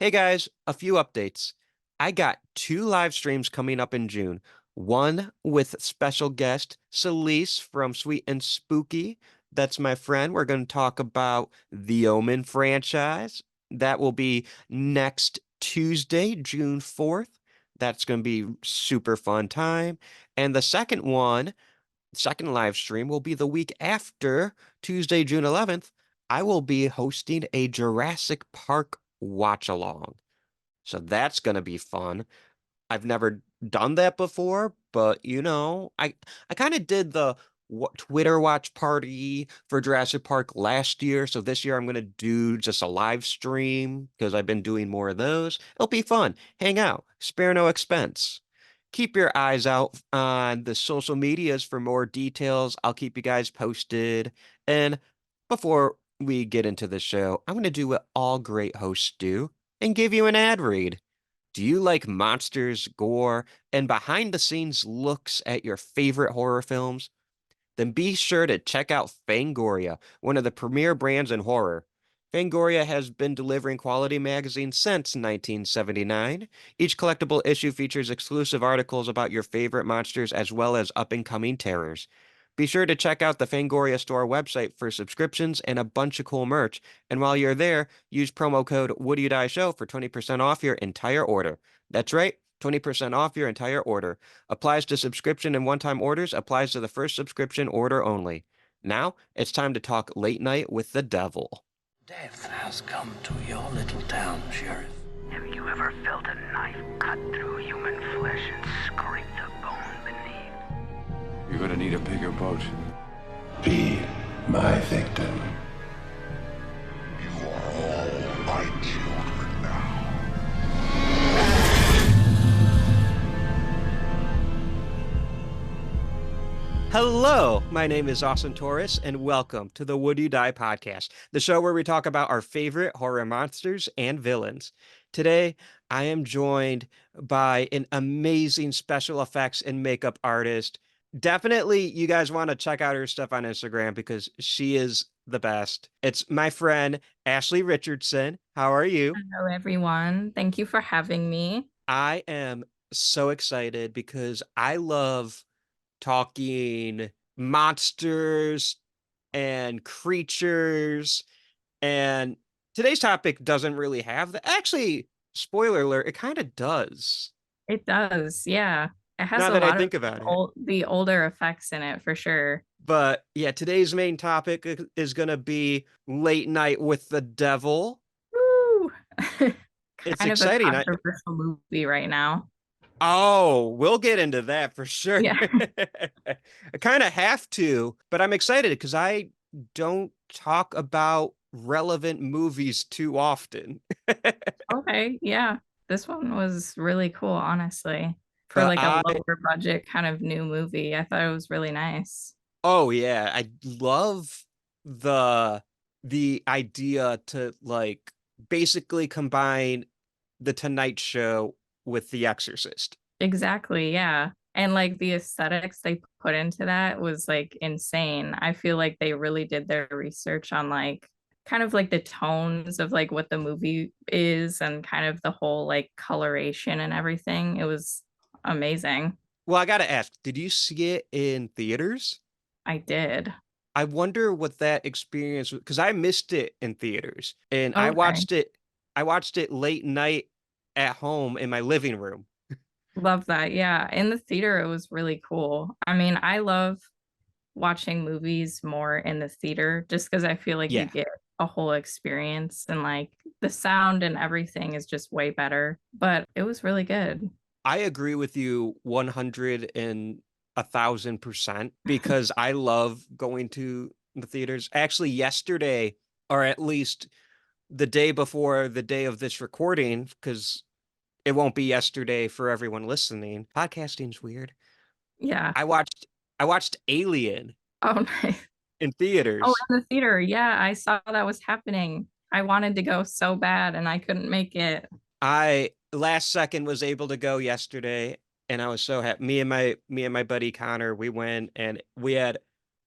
Hey guys, a few updates. I got two live streams coming up in June. One with special guest Celise from Sweet and Spooky. That's my friend. We're going to talk about the Omen franchise. That will be next Tuesday, June 4th. That's going to be super fun time. And the second live stream will be the week after Tuesday, June 11th. I will be hosting a Jurassic Park watch along. So that's going to be fun. I've never done that before, but I kind of did the Twitter watch party for Jurassic Park last year. So this year I'm going to do just a live stream because I've been doing more of those. It'll be fun. Hang out, spare no expense. Keep your eyes out on the social medias for more details. I'll keep you guys posted. And before we get into the show, I'm going to do what all great hosts do and give you an ad read. Do you like monsters, gore, and behind the scenes looks at your favorite horror films? Then be sure to check out Fangoria, one of the premier brands in horror. Fangoria has been delivering quality magazines since 1979. Each collectible issue features exclusive articles about your favorite monsters as well as up-and-coming terrors. Be sure to check out the Fangoria store website for subscriptions and a bunch of cool merch. And while you're there, use promo code WoodYouDieShow for 20% off your entire order. That's right, 20% off your entire order. Applies to subscription and one-time orders, applies to the first subscription order only. Now, it's time to talk late night with the devil. Death has come to your little town, Sheriff. Have you ever felt a knife cut through human flesh and scrape the bone beneath? You're gonna need a bigger boat. Be my victim. You are all my children now. Hello, my name is Austin Torres, and welcome to the Would You Die podcast, the show where we talk about our favorite horror monsters and villains. Today, I am joined by an amazing special effects and makeup artist. Definitely, you guys want to check out her stuff on Instagram because she is the best. It's my friend, Ashley Richardson. How are you? Hello, everyone. Thank you for having me. I am so excited because I love talking monsters and creatures. And today's topic doesn't really have the actually, spoiler alert, it kind of does. It does, yeah. It has Now a that I lot of think about it. the older effects in it for sure. But yeah, today's main topic is going to be Late Night with the Devil. Woo! It's Kind of a exciting. controversial movie right now. Oh, we'll get into that for sure. Yeah. I kind of have to, but I'm excited because I don't talk about relevant movies too often. Okay, yeah. This one was really cool, honestly. For But like a lower budget kind of new movie. I thought it was really nice. oh yeah, I love the the idea to like basically combine the Tonight Show with The Exorcist. Exactly, yeah. And like the aesthetics they put into that was like insane. I feel like they really did their research on like kind of like the tones of like what the movie is and kind of the whole like coloration and everything. It was amazing. Well, I gotta ask, did you see it in theaters? I did. I wonder what that experience was because I missed it in theaters and Okay. I watched it late night at home in my living room. Love that. Yeah. In the theater, it was really cool. I mean, I love watching movies more in the theater just because I feel like you Yeah, get a whole experience and like the sound and everything is just way better. But it was really good. I agree with you 100 and 1,000% because I love going to the theaters. Actually, yesterday, or at least the day before the day of this recording, because it won't be yesterday for everyone listening. Podcasting's weird. Yeah. I watched I watched Alien Oh, nice. in Oh, theaters. in the theater. Yeah, I saw that was happening. I wanted to go so bad and I couldn't make it. I last second was able to go yesterday and I was so happy. Me and my buddy Connor, we went and we had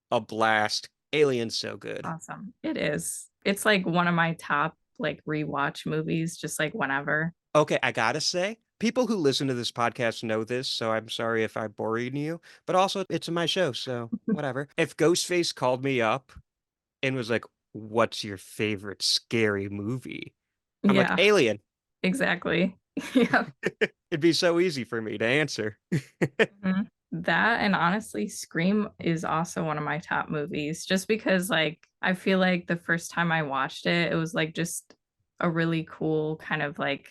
a blast. Alien's so good. Awesome. It is. It's like one of my top like rewatch movies just like whenever. Okay, I gotta say, people who listen to this podcast know this, so I'm sorry if I'm boring you, but also it's my show, so whatever. If Ghostface called me up and was like, "What's your favorite scary movie?" I'm like, Yeah, "Alien." exactly. Yeah. It'd be so easy for me to answer. Mhm. That and honestly, Scream is also one of my top movies just because like I feel like the first time I watched it, it was like just a really cool kind of like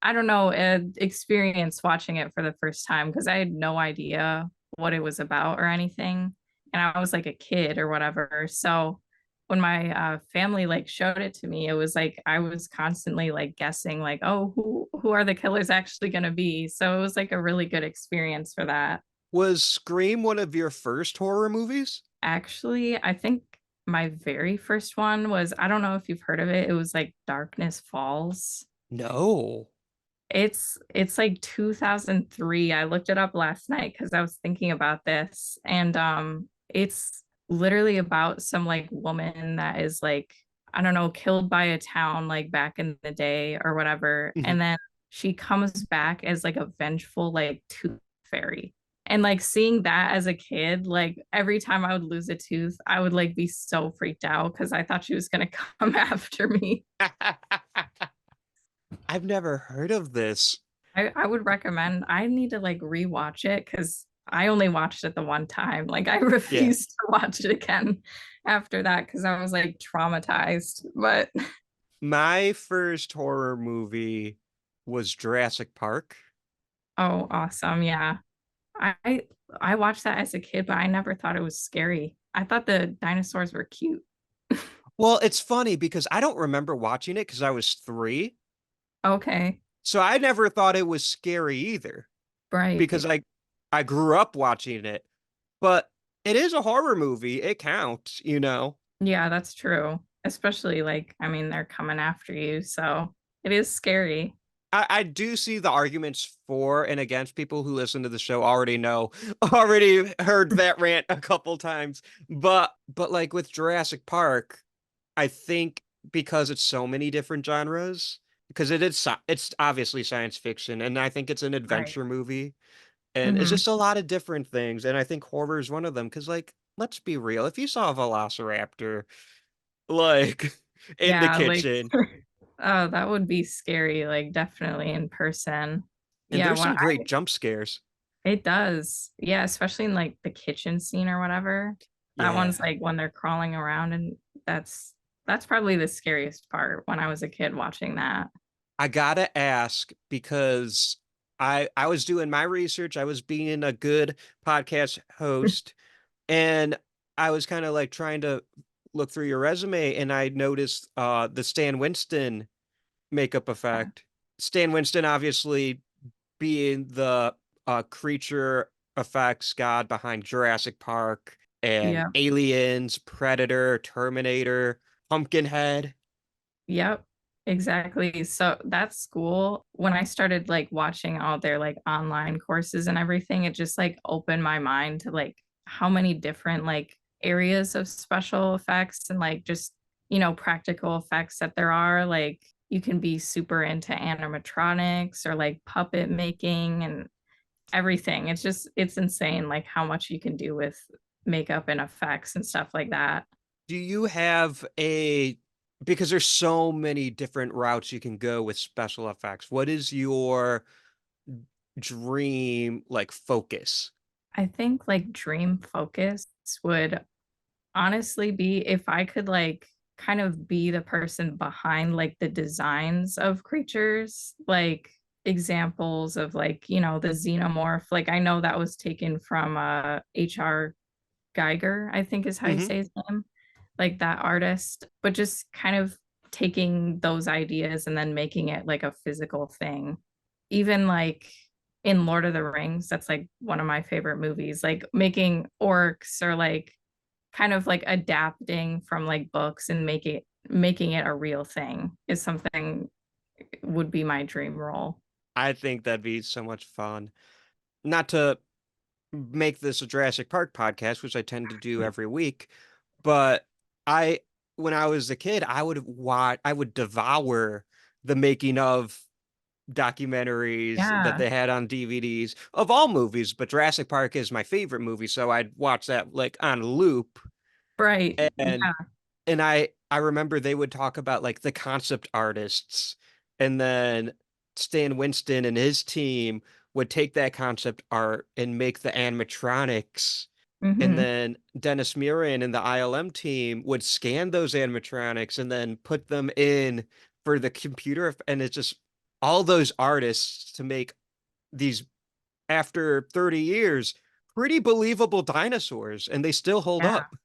I don't know, experience watching it for the first time because I had no idea what it was about or anything. And I was like a kid or whatever. So when my family like showed it to me, it was like I was constantly like guessing, like, oh, who are the killers actually gonna be? So it was like a really good experience for that. Was Scream one of your first horror movies? Actually, I think my very first one was I don't know if you've heard of it. It was like Darkness Falls. No. It's like 2003. I looked it up last night because I was thinking about this, and it's literally about some like woman that is like I don't know killed by a town like back in the day or whatever, Mhm. and then she comes back as like a vengeful like tooth fairy. And like seeing that as a kid, like every time I would lose a tooth, I would like be so freaked out because I thought she was gonna come after me. I've never heard of this. I would recommend I need to like rewatch it because I only watched it the one time. Like I Yeah. refused to watch it again after that because I was like traumatized. But My first horror movie was Jurassic Park. oh, awesome. Yeah. I I watched that as a kid, but I never thought it was scary. I thought the dinosaurs were cute. Well, it's funny because I don't remember watching it because I was 3. Okay. So I never thought it was scary either because Right. I grew up watching it. But it is a horror movie. It counts, you know. Yeah, that's true. Especially like, I mean, they're coming after you, so it is scary. I do see the arguments for and against. People who listen to the show already know, already heard that rant a couple times. But like with Jurassic Park, I think because it's so many different genres, because it's obviously science fiction, and I think it's an Right. adventure movie, and it's Hmm. just a lot of different things. And I think horror is one of them. Because like, let's be real, if you saw a Velociraptor like in the Yeah, like kitchen, oh, that would be scary, like definitely in person. and Yeah, there's when some I great jump scares. it does. Yeah, especially in like the kitchen scene or whatever. That one's Yeah. like when they're crawling around and that's probably the scariest part when I was a kid watching that. I gotta ask because I was doing my research, I was being a good podcast host, and I was kind of like trying to look through your resume, and I noticed the Stan Winston makeup Yeah. effect. Stan Winston obviously being the creature effects god behind Jurassic Park and Yeah. Aliens, Predator, Terminator, Pumpkinhead. Yep, exactly. So that school, when I started like watching all their like online courses and everything, it just like opened my mind to like how many different like areas of special effects and like just, practical effects that there are. Like you can be super into animatronics or like puppet making and everything. It's insane like how much you can do with makeup and effects and stuff like that. Do you have a because there's so many different routes you can go with special effects. What is your dream like focus? I think like dream focus would honestly be if I could like kind of be the person behind like the designs of creatures, like examples of like, the xenomorph. Like I know that was taken from HR Geiger, I think is how you Hmm. say his name, like that artist, but just kind of taking those ideas and then making it like a physical thing. Even like in Lord of the Rings, that's like one of my favorite movies, like making orcs or like kind of like adapting from like books and making it a real thing is something would be my dream role. I think that'd be so much fun. Not to make this a Jurassic Park podcast, which I tend to do every week, but I when I was a kid, I would devour the making of documentaries that Yeah, they had on DVDs of all movies, but Jurassic Park is my favorite movie, so I'd watch that like on loop. right. And Yeah. I remember they would talk about like the concept artists, and then Stan Winston and his team would take that concept art and make the animatronics. And Hmm. then Dennis Murin and the ILM team would scan those animatronics and then put them in for the computer. And it's just all those artists to make these, after 30 years, pretty believable dinosaurs, and they still hold Yeah. up.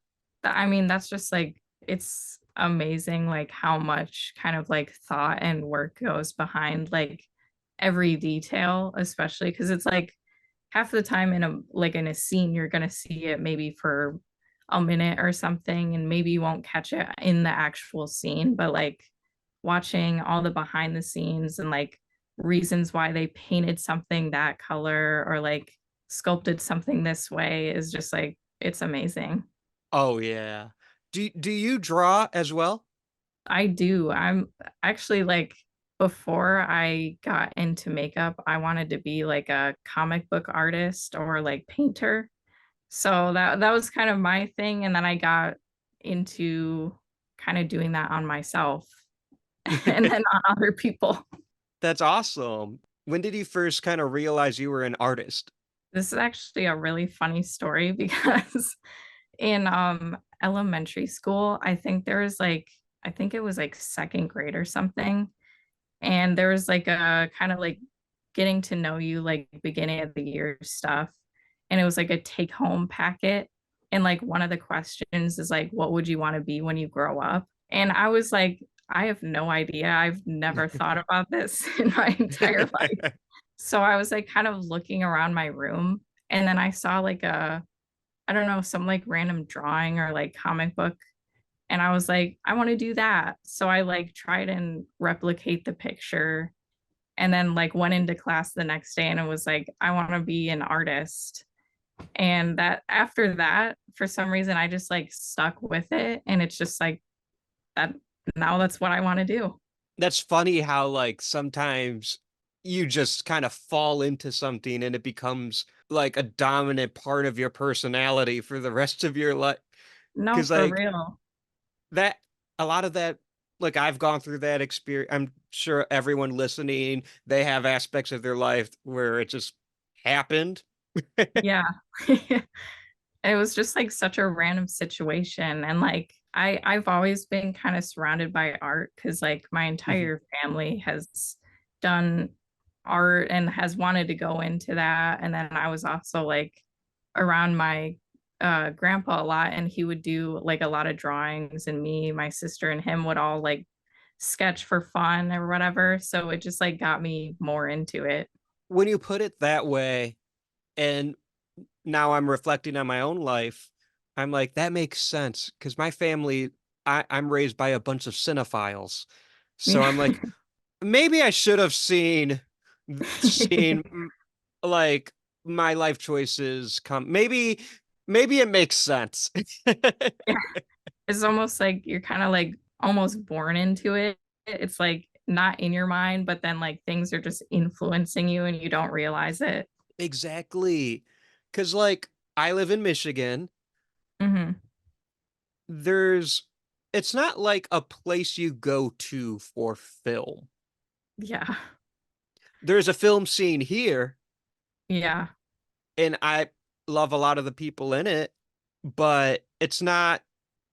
I mean, that's just like it's amazing like how much kind of like thought and work goes behind like every detail, especially because it's like half the time in a scene you're gonna see it maybe for a minute or something, and maybe you won't catch it in the actual scene, but like watching all the behind the scenes and like reasons why they painted something that color or like sculpted something this way is just like it's amazing. Oh yeah. Do you draw as well? I do. I'm actually like before I got into makeup, I wanted to be like a comic book artist or like painter. So that was kind of my thing, and then I got into kind of doing that on myself and then on other people. That's awesome. When did you first kind of realize you were an artist? This is actually a really funny story because in elementary school, I think it was like second grade or something. And there was like a kind of like getting to know you like beginning of the year stuff. And it was like a take home packet. And like one of the questions is like, what would you want to be when you grow up? And I was like, I have no idea. I've never thought about this in my entire life. So I was like kind of looking around my room, and then I saw like I don't know, some like random drawing or like comic book, and I was like, I want to do that. So I like tried and replicate the picture, and then like went into class the next day and it was like, I want to be an artist. And that after that, for some reason, I just like stuck with it. And it's just like that now that's what I want to do. That's funny how like sometimes you just kind of fall into something and it becomes like a dominant part of your personality for the rest of your life. No, Because for like real. that, a lot of that, like I've gone through that experience. I'm sure everyone listening, they have aspects of their life where it just happened. Yeah. It was just like such a random situation, and like I've always been kind of surrounded by art because like my Mhm. entire family has done art and has wanted to go into that. And then I was also like around my grandpa a lot, and he would do like a lot of drawings, and me, my sister, and him would all like sketch for fun or whatever, so it just like got me more into it. When you put it that way, and now I'm reflecting on my own life, I'm like, that makes sense. Because my family, I'm raised by a bunch of cinephiles. So Yeah. I'm like, maybe I should have seen like my life choices come. Maybe it makes sense. It's almost like you're kind of like almost born into it. It's like not in your mind, but then like things are just influencing you and you don't realize it. Exactly. Because like I live in Michigan. Hmm. There's it's not like a place you go to for film. Yeah. There's a film scene here, Yeah. and I love a lot of the people in it, but it's not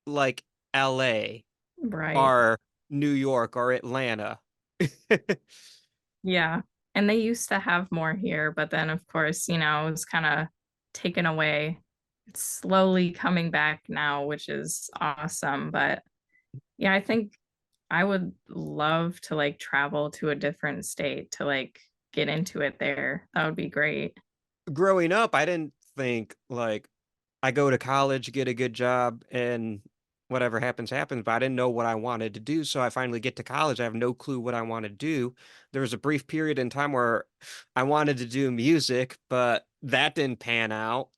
like LA Right. or New York or Atlanta. Yeah. And they used to have more here, but then of course, it was kind of taken away. It's slowly coming back now, which is awesome. But yeah, I think I would love to like travel to a different state to like get into it there. That would be great. Growing up, I didn't think like I go to college, get a good job, and whatever happens, happens. But I didn't know what I wanted to do. So I finally get to college. I have no clue what I want to do. There was a brief period in time where I wanted to do music, but that didn't pan out.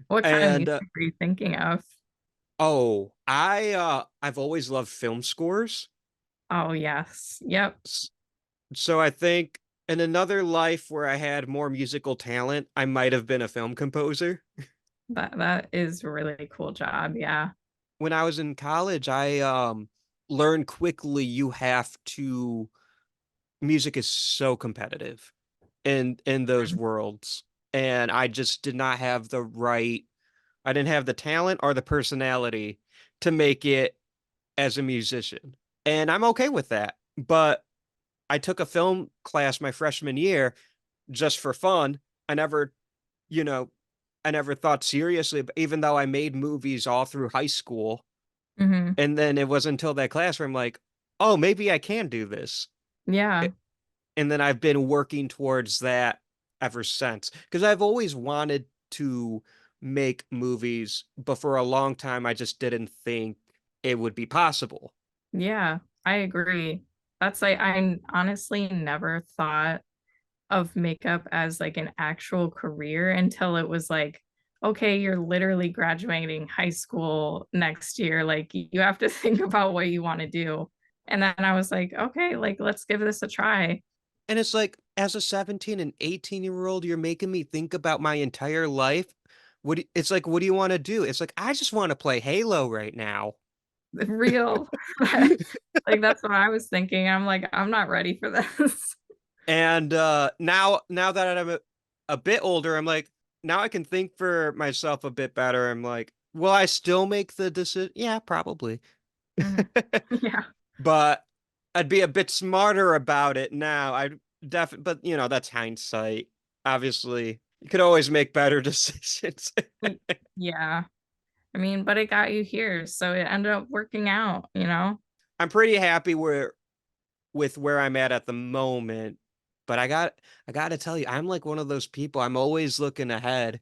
What kind of And music were you thinking of? Oh, I've always loved film scores. Oh, yes. Yep. S- So I think in another life where I had more musical talent, I might have been a film composer. That is a really cool job. Yeah. When I was in college, I learned quickly you have to music is so competitive in those Mhm. worlds. And I just did not have I didn't have the talent or the personality to make it as a musician. And I'm okay with that. But I took a film class my freshman year just for fun. I never, you know, I never thought seriously, but even though I made movies all through high school. Hmm. And then it wasn't until that class where I'm like, oh, maybe I can do this. Yeah. And then I've been working towards that ever since. Because I've always wanted to make movies, but for a long time, I just didn't think it would be possible. Yeah. I agree. That's like, I honestly never thought of makeup as like an actual career until it was like, okay, you're literally graduating high school next year. Like you have to think about what you want to do. And then I was like, okay, like let's give this a try. And it's like, as a 17 and 18-year-old, you're making me think about my entire life. It's like, what do you want to do? It's like, I just want to play Halo right now. Real. Like that's what I was thinking. I'm like, I'm not ready for this. And now that I'm a bit older, I'm like, now I can think for myself a bit better. I'm like, will I still make the decision? Yeah, probably. Mhm. Yeah. But I'd be a bit smarter about it now. I'd but that's hindsight. Obviously, you could always make better decisions. Yeah. I mean, but it got you here, so it ended up working out, you know? I'm pretty happy with where I'm at the moment. But I got to tell you, I'm like one of those people. I'm always looking ahead.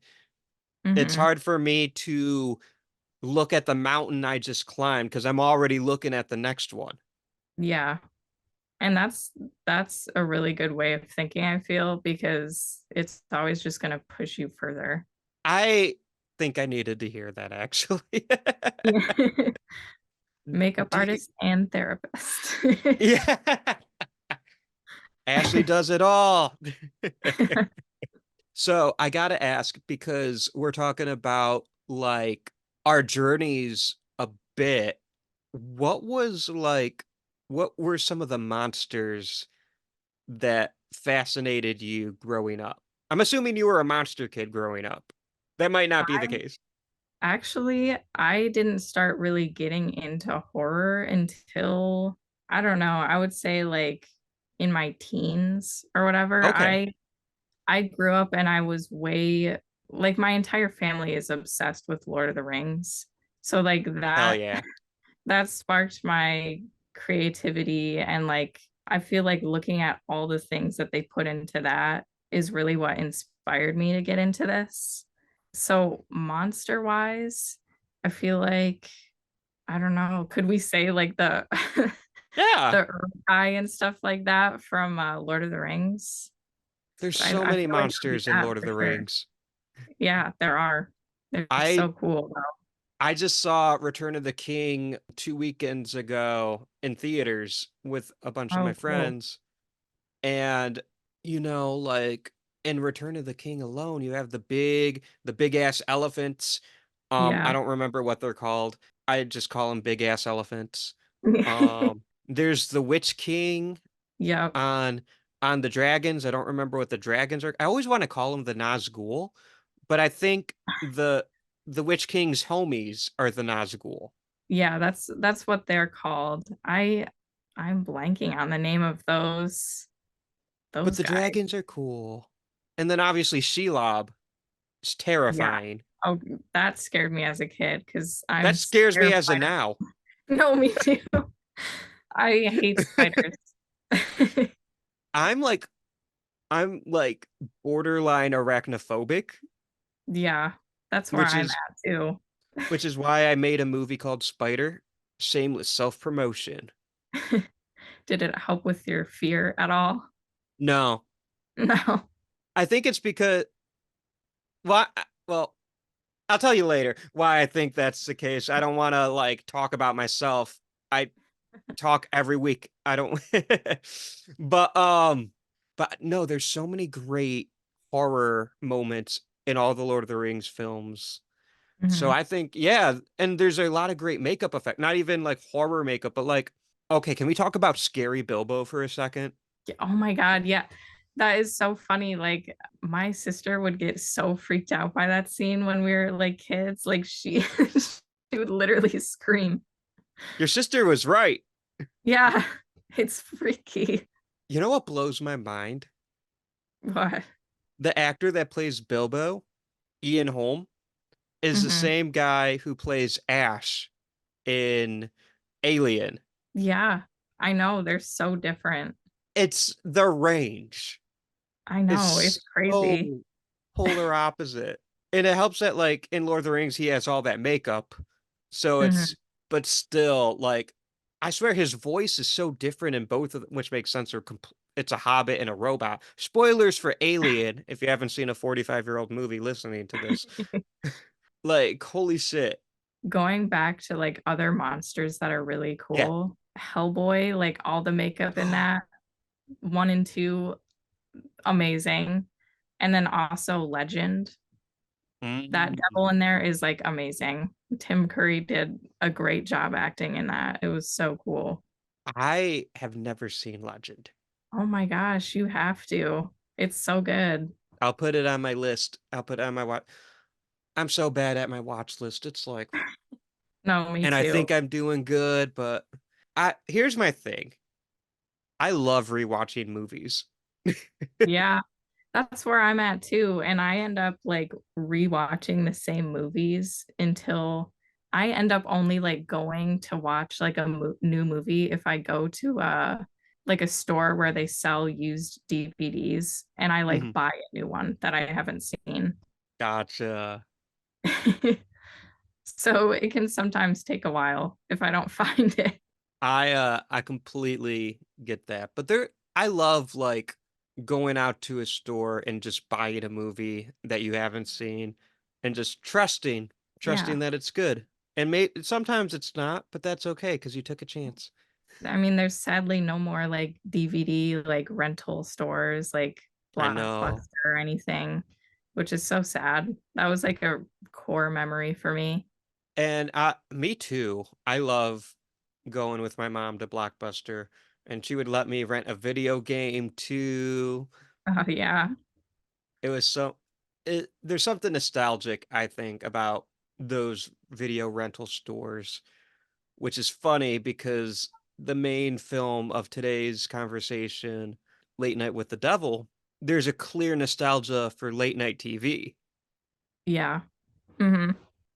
It's Hmm. hard for me to look at the mountain I just climbed because I'm already looking at the next one. Yeah. And that's a really good way of thinking, I feel, because it's always just going to push you further. I think I needed to hear that actually. Makeup Do you, artist and therapist. yeah. Ashley does it all. So I gotta ask because we're talking about like our journeys a bit. What was like, what were some of the monsters that fascinated you growing up? I'm assuming you were a monster kid growing up. That might not be the case. Actually, I didn't start really getting into horror until I don't know, I would say like in my teens or whatever. Okay. I grew up and I was way like my entire family is obsessed with Lord of the Rings. So like Hell that yeah. that sparked my creativity and like I feel like looking at all the things that they put into that is really what inspired me to get into this. So monster wise, I feel like I don't know, could we say like the Yeah. the Earth Eye and stuff like that from Lord of the Rings? There's so I many feel like it would be monsters in that Lord of for the sure. Rings. Yeah, there are. They're I so cool though. I just saw Return of the King 2 weekends ago in theaters with a bunch of my Oh, cool. friends. And like in Return of the King alone, you have the big ass elephants. I Yeah. don't remember what they're called. I just call them big ass elephants. There's the Witch King Yep. on on the dragons. I don't remember what the dragons are. I always want to call them the Nazgul, but I think the Witch King's homies are the Nazgul. Yeah, that's what they're called. I'm blanking on the name of But those the guys. dragons are cool. And then obviously Shelob is Yeah. terrifying. Oh, that scared me as a kid because That I'm scares me as a terrified of now. no, me too. I hate spiders. I'm like I'm like borderline arachnophobic, Yeah, that's where which I'm is at too. why I made a movie called Spider. Shameless self-promotion. Did it help with your fear at all? No. No. I think it's because well, I'll tell you later why I think that's the case. I don't want to like talk about myself. I talk every week. I don't but but no, there's so many great horror moments in all the Lord of the Rings films. So Mhm. I think yeah, and there's a lot of great makeup effect. Not even like horror makeup, but like okay, can we talk about scary Bilbo for a second? Oh my God, yeah. That is so funny. Like my sister would get so freaked out by that scene when we were like kids. Like she she would literally scream. Your sister was right. Yeah, it's freaky. You know what blows my mind? What? The actor that plays Bilbo, Ian Holm, is the Hmm. same guy who plays Ash in Alien. Yeah, I know. They're so different. It's the range I know. It's is crazy. so polar opposite. And it helps that like in Lord of the Rings he has all that makeup. So Hmm. it's but still like I swear his voice is so different in both of them, which makes sense. It's a hobbit and a robot. Spoilers for Alien if you haven't seen a 45-year-old movie listening to this. Like holy shit. Going back to like other monsters that are really Yeah. cool, Hellboy, like all the makeup in that, one and two, amazing. And then also Legend. That Mm. devil in there is like amazing. Tim Curry did a great job acting in that. It was so cool. I have never seen Legend. Oh my gosh, you have to. It's so good. I'll put it on my list. I'll put it on my watch. I'm so bad at my watch list. It's like, No, me and I too. think I'm doing good, but I here's my thing. I love rewatching movies. Yeah, that's where I'm at too. And I end up like rewatching the same movies until I end up only like going to watch like a new movie if I go to like a store where they sell used DVDs and I like Mhm. buy a new one that I haven't seen. Gotcha. So it can sometimes take a while if I don't find it. I completely get that. But there I love like going out to a store and just buying a movie that you haven't seen and just trusting Yeah. that it's good. And sometimes it's not, but that's okay because you took a chance. I mean, there's sadly no more like DVD like rental stores like I Blockbuster know. or anything, which is so sad. That was like a core memory for me. And me too. I love going with my mom to Blockbuster, and she would let me rent a video game too. Oh yeah. It was there's something nostalgic, I think, about those video rental stores, which is funny because the main film of today's conversation, Late Night with the Devil, there's a clear nostalgia for late night TV. Yeah. Hmm.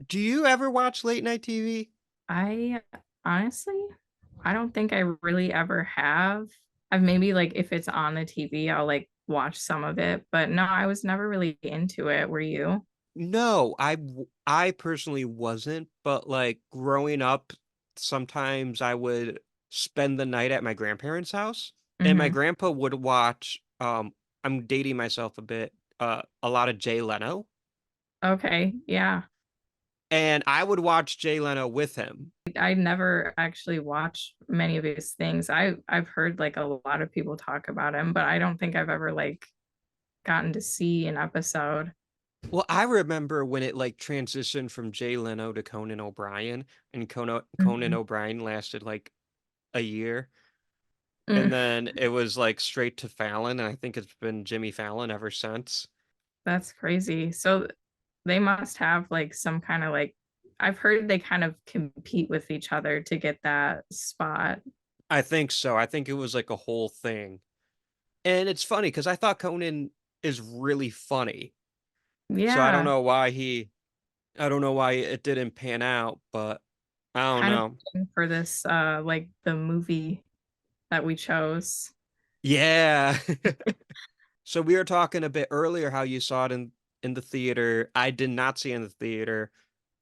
Do you ever watch late night TV? I honestly, I don't think I really ever have. I've maybe like if it's on the TV, I'll like watch some of it, but no, I was never really into it. Were you? No, I personally wasn't, but like growing up, sometimes I would spend the night at my grandparents' house, and my Hmm. grandpa would watch I'm dating myself a bit, a lot of Jay Leno, Okay. Yeah. and I would watch Jay Leno with him. I never actually watched many of his things. I've heard like a lot of people talk about him, but I don't think I've ever like gotten to see an episode. Well, I remember when it like transitioned from Jay Leno to Conan O'Brien, and Conan Mhm. O'Brien lasted like a year. And Mm, then it was like straight to Fallon, and I think it's been Jimmy Fallon ever since. that's crazy. So they must have like some kind of like I've heard they kind of compete with each other to get that spot. I think so. I think it was like a whole thing. And it's funny because I thought Conan is really funny. So Yeah, I don't know why it didn't pan out, but I don't kind of know. for this like the movie that we chose. Yeah. So we were talking a bit earlier how you saw it in the theater. I did not see it in the theater.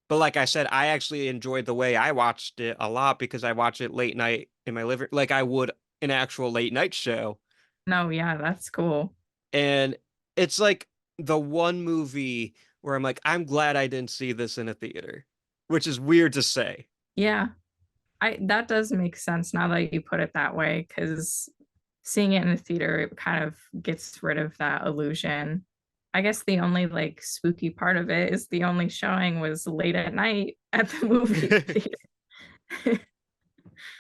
But like I said, I actually enjoyed the way I watched it a lot because I watch it late night in my living like I would an actual late night show. No, yeah, that's cool. And it's like the one movie where I'm like, I'm glad I didn't see this in a theater, which is weird to say. Yeah. I that does make sense now that you put it that way, because seeing it in the theater, it kind of gets rid of that illusion. I guess the only like spooky part of it is the only showing was late at night at the movie theater.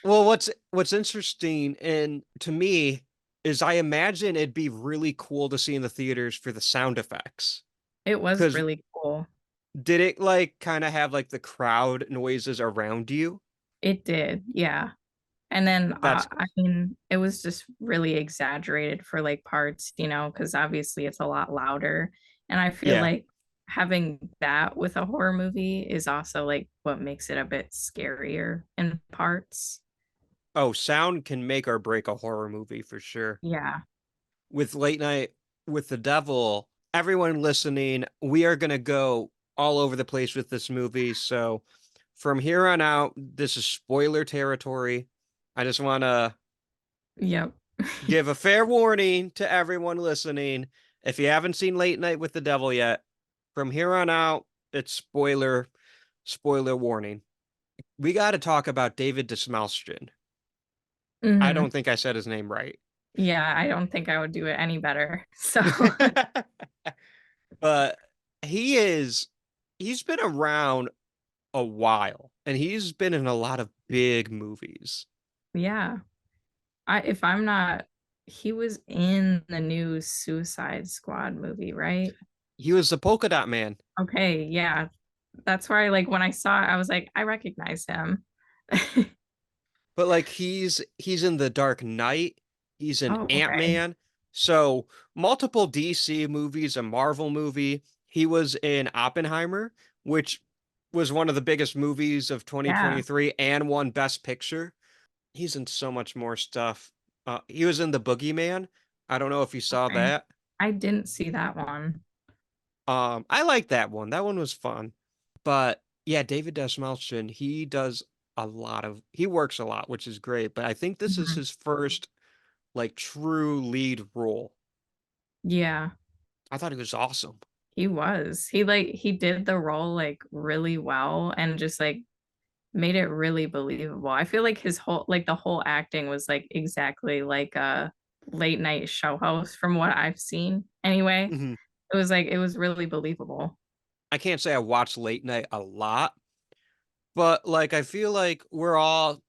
Well, what's interesting and to me is I imagine it'd be really cool to see in the theaters for the sound effects. It was Because really cool. did it like kind of have like the crowd noises around you? It did, yeah. And then That's I mean, it was just really exaggerated for like parts, because obviously it's a lot louder. And I feel yeah. like having that with a horror movie is also like what makes it a bit scarier in parts. Oh, sound can make or break a horror movie for sure. Yeah. With Late Night with the Devil, everyone listening, we are gonna go all over the place with this movie. So from here on out, this is spoiler territory. I just want to Yep. give a fair warning to everyone listening. If you haven't seen Late Night with the Devil yet, from here on out, it's spoiler warning. We got to talk about David Dismalston. I Hmm. don't think I said his name right. Yeah, I don't think I would do it any better. So, But he is he's been around a while and he's been in a lot of big movies. yeah. If I'm not, he was in the new Suicide Squad movie, right? He was the Polka Dot Man. Okay, yeah. That's why like when I saw it, I was like, I recognize him. But like he's in The Dark Knight, he's in Oh, okay. Ant-Man. So multiple DC movies, a Marvel movie. He was in Oppenheimer, which was one of the biggest movies of Yeah. 2023 and won Best Picture. He's in so much more stuff. He was in The Boogeyman. I don't know if you saw Okay. that. I didn't see that one. I like that one. That one was fun. But yeah, David Dastmalchian, he works a lot, which is great. But I think this is Mhm. his first like true lead role. Yeah, I thought he was awesome. he was. He did the role like really well and just like made it really believable. I feel like his whole like the whole acting was like exactly like a late night show host from what I've seen. Anyway, Mhm. it was really believable. I can't say I watch late night a lot, but like I feel like we're all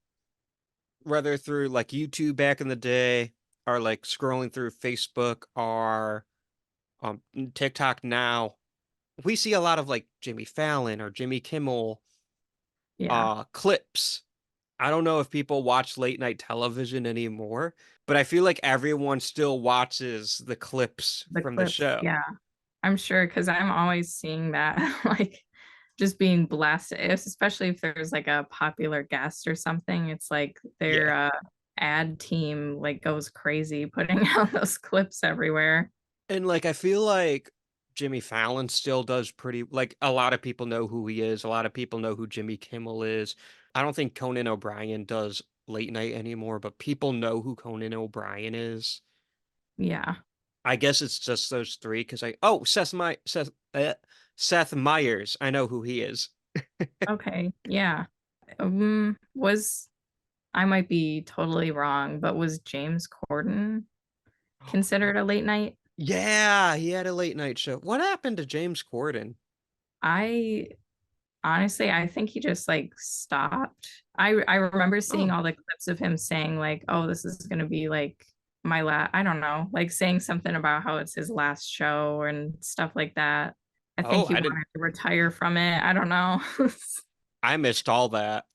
whether through like YouTube back in the day or like scrolling through Facebook or TikTok now, we see a lot of like Jimmy Fallon or Jimmy Kimmel Yeah, clips. I don't know if people watch late night television anymore, but I feel like everyone still watches the clips the from the clips. show. Yeah, I'm sure because I'm always seeing that like just being blasted, especially if there's like a popular guest or something. It's like their Yeah. ad team like goes crazy putting out those clips everywhere. And like I feel like Jimmy Fallon still does pretty like a lot of people know who he is. A lot of people know who Jimmy Kimmel is. I don't think Conan O'Brien does late night anymore, but people know who Conan O'Brien is. Yeah. I guess it's just those three because Seth Meyers. I know who he is. Okay. Yeah. Was I might be totally wrong, but was James Corden considered a late night? Yeah, he had a late night show. What happened to James Corden? I honestly, I think he just like stopped. I remember seeing Oh, all the clips of him saying like, "Oh, this is gonna be like my last." I don't know, like saying something about how it's his last show and stuff like that. I think oh, he I didn't. wanted to retire from it. I don't know. I missed all that.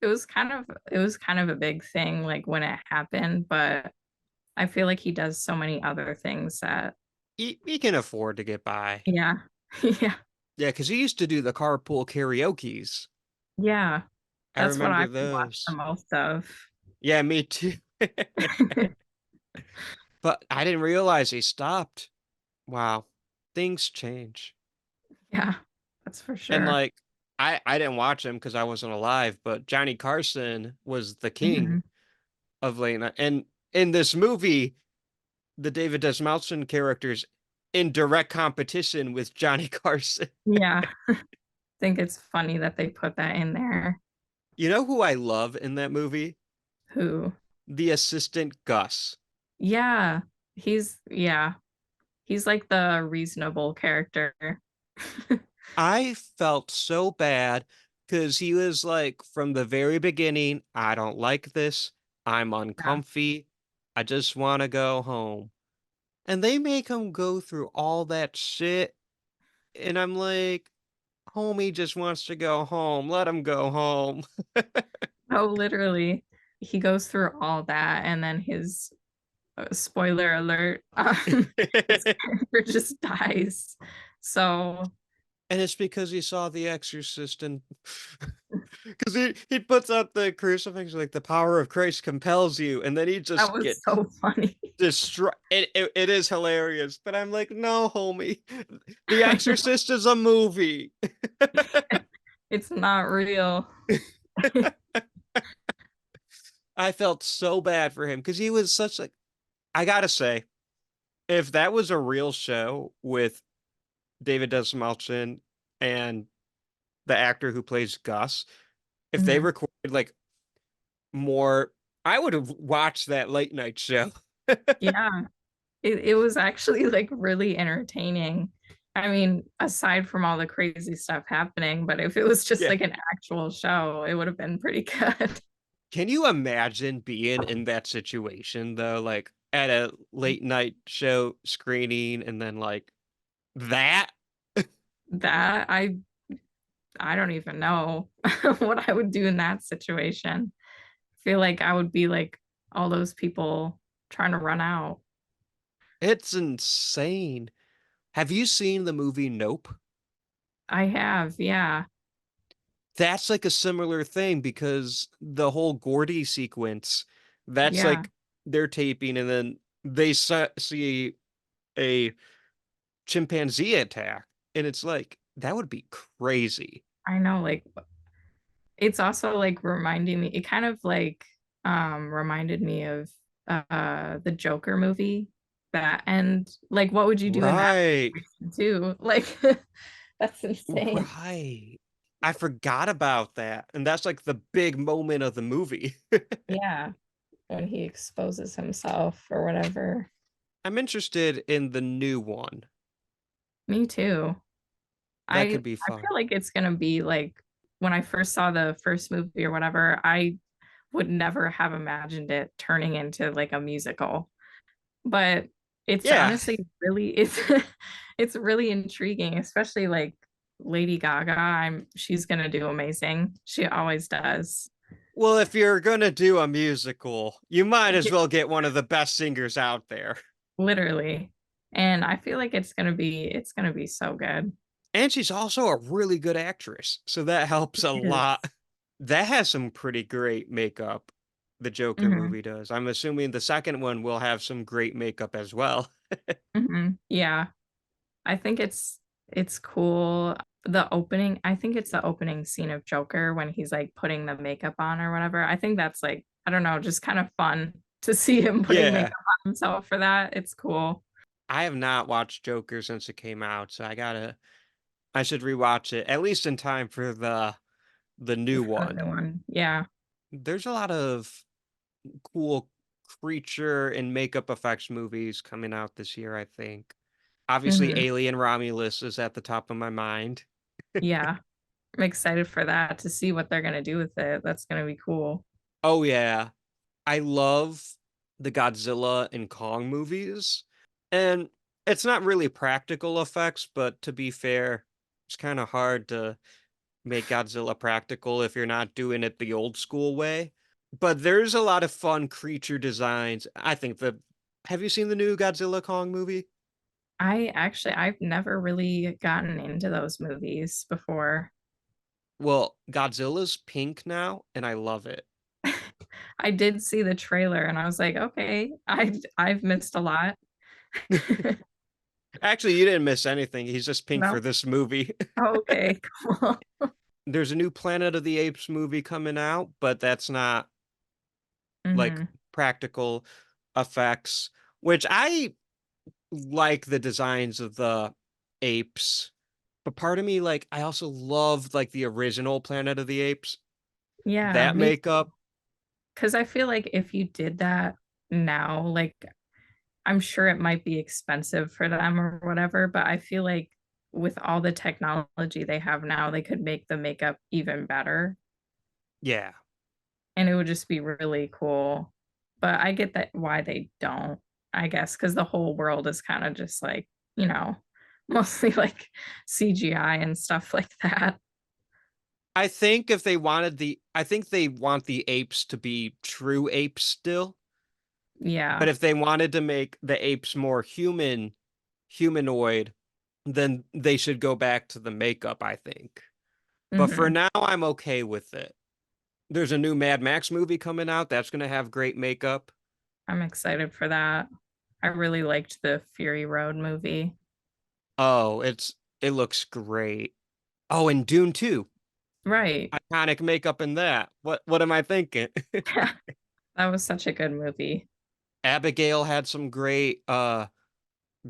It was kind of a big thing like when it happened, but I feel like he does so many other things that He can afford to get by. yeah. Yeah. Yeah, because he used to do the carpool karaoke's. Yeah. I That's what remember I've been watching the those. most of. Yeah, me too. But I didn't realize he stopped. Wow. Things change. Yeah, that's for And sure. like I didn't watch him because I wasn't alive, but Johnny Carson was the king Mhm. of late night. And in this movie, the David Desmalson characters in direct competition with Johnny Carson. Yeah, I think it's funny that they put that in there. You know who I love in that movie? Who? The assistant Gus. Yeah, yeah, he's like the reasonable character. I felt so bad because he was like, from the very beginning, I don't like this. I'm Yeah. uncomfy. I just want to go home. And they make him go through all that shit. And I'm like, homie just wants to go home. Let him go home. Oh, literally, he goes through all that, and then his spoiler alert, his character just dies. So And it's because he saw The Exorcist and because he puts out the crucifix like the power of Christ compels you, and then he that just was gets so funny. destroyed. It is hilarious, but I'm like, no, homie, The Exorcist is a movie. It's not real. I felt so bad for him because he was such like, I gotta say, if that was a real show with David Dastmalchian and the actor who plays Gus, if they Mhm. recorded like more, I would have watched that late night show. Yeah, it was actually like really entertaining. I mean, aside from all the crazy stuff happening, but if it was just Yeah. like an actual show, it would have been pretty good. Can you imagine being in that situation though? Like at a late night show screening and then like that? That I don't even know what I would do in that situation. I feel like I would be like all those people trying to run out. It's insane. Have you seen the movie Nope? I have, yeah. That's like a similar thing because the whole Gordy sequence, that's Yeah, like they're taping and then they see a chimpanzee attack. And it's like, that would be crazy. I know, like it's also like reminding me, it kind of like reminded me of the Joker movie, that, and like what would you do in that Right. situation too? Like that's insane. Right. I forgot about that. And that's like the big moment of the movie. Yeah, when he exposes himself or whatever. I'm interested in the new one. Me too. That I could be I fun. feel like it's gonna be like when I first saw the first movie or whatever, I would never have imagined it turning into like a musical. But it's Yeah. honestly really it's really intriguing, especially like Lady Gaga. She's gonna do amazing. She always does. Well, if you're gonna do a musical, you might as Yeah, well get one of the best singers out there. literally. And I feel like it's gonna be so good. And she's also a really good actress, so that helps a It is. lot. That has some pretty great makeup, the Joker Hmm. movie does. I'm assuming the second one will have some great makeup as well. Hmm. Yeah. I think it's cool. The opening, I think it's the opening scene of Joker when he's like putting the makeup on or whatever. I think that's like, I don't know, just kind of fun to see him putting Yeah. makeup on himself for that. It's cool. I have not watched Joker since it came out, so I should rewatch it at least in time for the new For the one. new one. Yeah. There's a lot of cool creature and makeup effects movies coming out this year, I think. Obviously, Hmm. Alien Romulus is at the top of my mind. Yeah. I'm excited for that to see what they're gonna do with it. That's gonna be cool. Oh yeah, I love the Godzilla and Kong movies. And it's not really practical effects, but to be fair, it's kind of hard to make Godzilla practical if you're not doing it the old school way. But there's a lot of fun creature designs. I think have you seen the new Godzilla Kong movie? I've never really gotten into those movies before. Well, Godzilla's pink now, and I love it. I did see the trailer and I was like, okay, I've missed a lot. Actually, you didn't miss anything. He's just pink for No. this movie. Okay, cool. There's a new Planet of the Apes movie coming out, but that's not like Hmm. practical effects, which I like the designs of the apes. But part of me, like, I also loved like the original Planet of the Apes. Yeah, That me makeup. because I feel like if you did that now, like I'm sure it might be expensive for them or whatever, but I feel like with all the technology they have now, they could make the makeup even better Yeah. and it would just be really cool. But I get that why they don't, I guess, because the whole world is kind of just like, you know, mostly like CGI and stuff like that. I think if they wanted I think they want the apes to be true apes still. But Yeah. if they wanted to make the apes more humanoid, then they should go back to the makeup, I think. But for Hmm. now, I'm okay with it. There's a new Mad Max movie coming out that's going to have great makeup. I'm excited for that. I really liked the Fury Road movie. Oh, it looks great. Oh, and Dune 2. Right. Iconic makeup in that. What am I thinking? That was such a good movie. Abigail had some great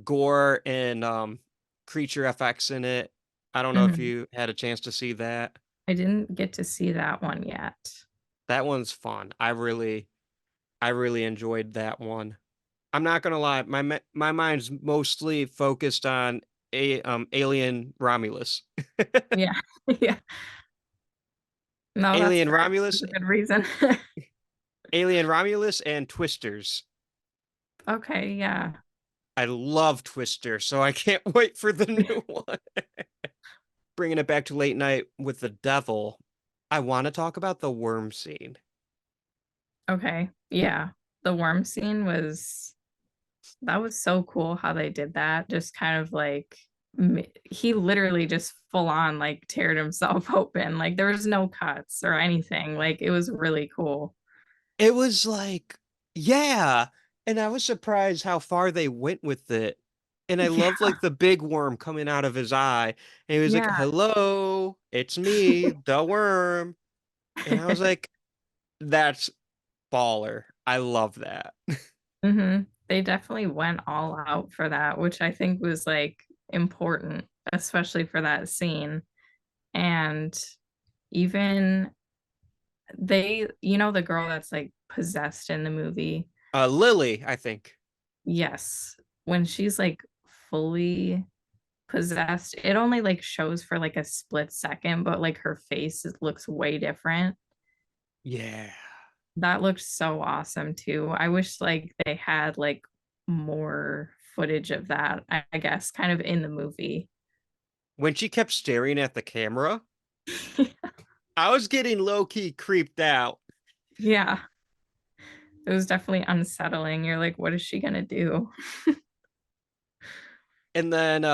gore and creature effects in it. I don't know if Mhm. you had a chance to see that. I didn't get to see that one yet. That one's fun. I really enjoyed that one. I'm not gonna lie, my mind's mostly focused on a Alien Romulus. Yeah. Yeah. No, that's Alien fair. Romulus, That's a good reason. Alien Romulus and Twisters. Okay, yeah. I love Twister, so I can't wait for the new one. Bringing it back to late night with the devil. I want to talk about the worm scene. Okay. Yeah. The worm scene was that was so cool how they did that. Just kind of like he literally just full on like teared himself open. Like there was no cuts or anything. Like it was really cool. It was like, yeah. And I was surprised how far they went with it. And I Yeah. love like the big worm coming out of his eye. And he was like, Yeah. hello, it's me, the worm. And I was like, that's baller. I love that. They definitely went all out for that, which I think was like important, especially for that scene. And even the girl that's like possessed in the movie. Lily, I think. Yes, when she's like fully possessed, it only like shows for like a split second, but like her face looks way different. Yeah. That looked so awesome too. I wish like they had like more footage of that, I guess, kind of in the movie. When she kept staring at the camera, I was getting low key creeped out. Yeah, it was definitely unsettling. You're like, what is she gonna do? And then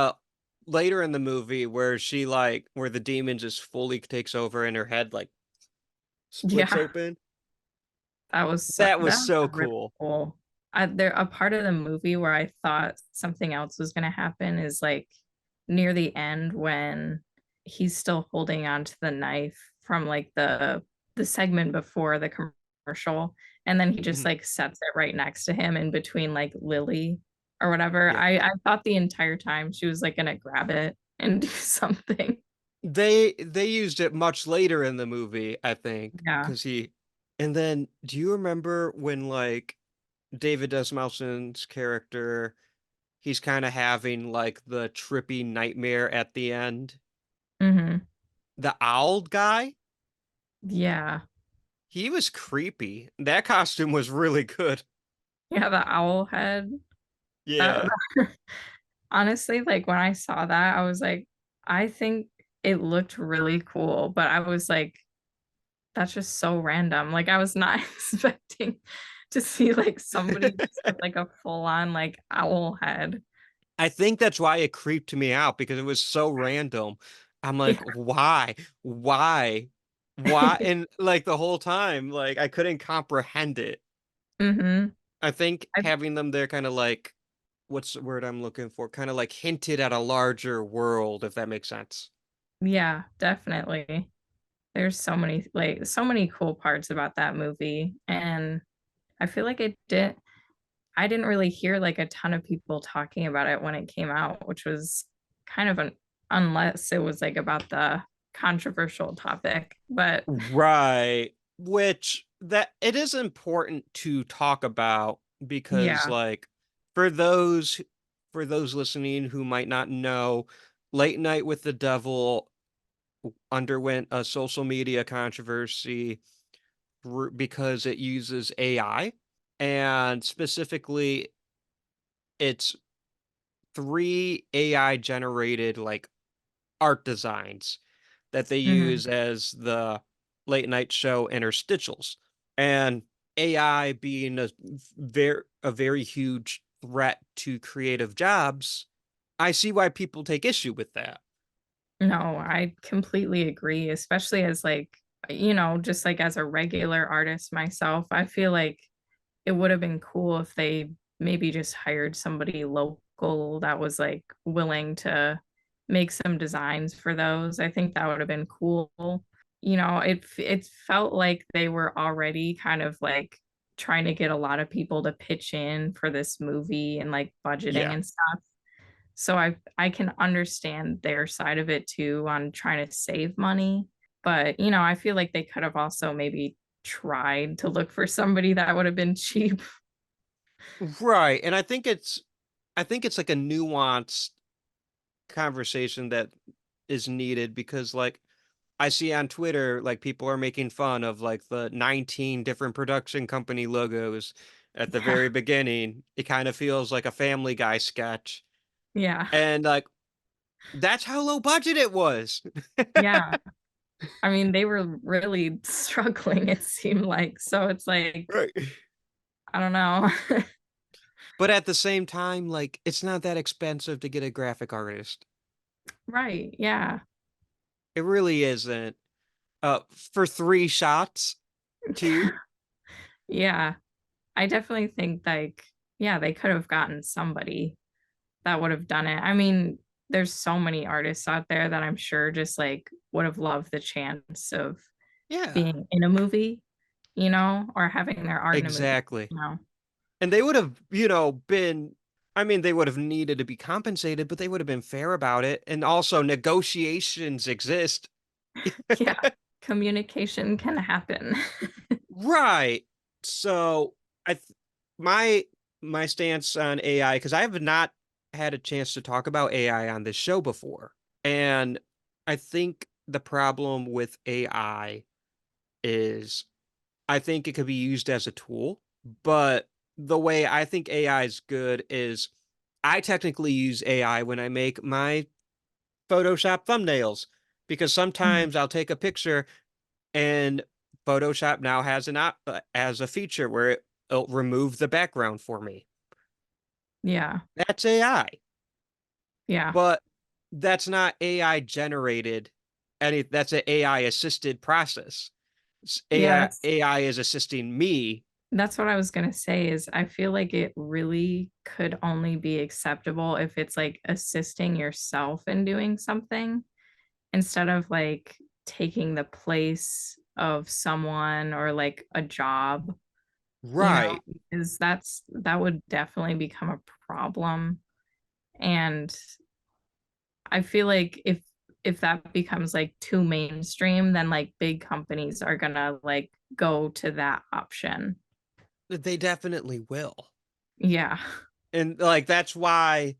later in the movie where she like where the demon just fully takes over and her head like splits Yeah, open. That was that was so really cool. cool. There a part of the movie where I thought something else was gonna happen is like near the end when he's still holding on to the knife from like the segment before the commercial, and then he just Mhm. like sets it right next to him in between like Lily or whatever. Yeah. I thought the entire time she was like gonna grab it and do something. They used it much later in the movie, I think, Yeah. because he and then do you remember when like David Desmalson's character he's kind of having like the trippy nightmare at the end? Hmm. The owl guy, Yeah. he was creepy. That costume was really good. Yeah, the owl head. That Yeah. honestly, like when I saw that, I was like, I think it looked really cool, but I was like, that's just so random. Like I was not expecting to see like somebody just with like a full on like owl head. I think that's why it creeped me out because it was so random. I'm Yeah. like, why? Why? Why? And like the whole time, like I couldn't comprehend it. Hmm. I think I, having them there kind of like, what's the word I'm looking for? Kind of like hinted at a larger world, if that makes sense. yeah, definitely. There's so many cool parts about that movie. And I feel like it did. I didn't really hear like a ton of people talking about it when it came out, which was kind of an unless it was like about the controversial topic. But Right. Which that it is important to talk about because yeah. like for those for those listening who might not know, Late Night with the Devil underwent a social media controversy because it uses AI, and specifically it's three AI generated like art designs that they Hmm. use as the late night show interstitials. And AI being a very huge threat to creative jobs, I see why people take issue with that. No, I completely agree, especially as like, just like as a regular artist myself, I feel like it would have been cool if they maybe just hired somebody local that was like willing to make some designs for those. I think that would have been cool. It felt like they were already kind of like trying to get a lot of people to pitch in for this movie and like budgeting Yeah. and stuff. So I can understand their side of it too on trying to save money. But, I feel like they could have also maybe tried to look for somebody that would have been cheap. Right. And I think it's like a nuanced conversation that is needed because like I see on Twitter, like people are making fun of like the 19 different production company logos at the Yeah. very beginning. It kind of feels like a Family Guy sketch. Yeah. And like that's how low budget it was. Yeah. I mean, they were really struggling, it seemed like. So it's like, Right. I don't know. But at the same time, like it's not that expensive to get a graphic artist. Right. Yeah. It really isn't. For three shots, too. Yeah. I definitely think like, yeah, they could have gotten somebody that would have done it. I mean, there's so many artists out there that I'm sure just like would have loved the chance of Yeah, being in a movie, or having their art in a movie, exactly. you know. And they would have, been, I mean, they would have needed to be compensated, but they would have been fair about it. And also, negotiations exist. Yeah, communication can happen. Right. So, I, th- my, my stance on AI, because I have not had a chance to talk about AI on this show before. And I think the problem with AI is I think it could be used as a tool, but the way I think AI is good is I technically use AI when I make my Photoshop thumbnails because Mhm. sometimes I'll take a picture and Photoshop now has as a feature where it'll remove the background for me. Yeah, That's AI, yeah, but that's not AI generated. That's an AI assisted process. yeah. AI is assisting me. That's what I was gonna say is I feel like it really could only be acceptable if it's like assisting yourself in doing something instead of like taking the place of someone or like a job, you know, Right. because that would definitely become a problem. And I feel like if that becomes like too mainstream, then like big companies are gonna like go to that option. They definitely will. Yeah. And like that's why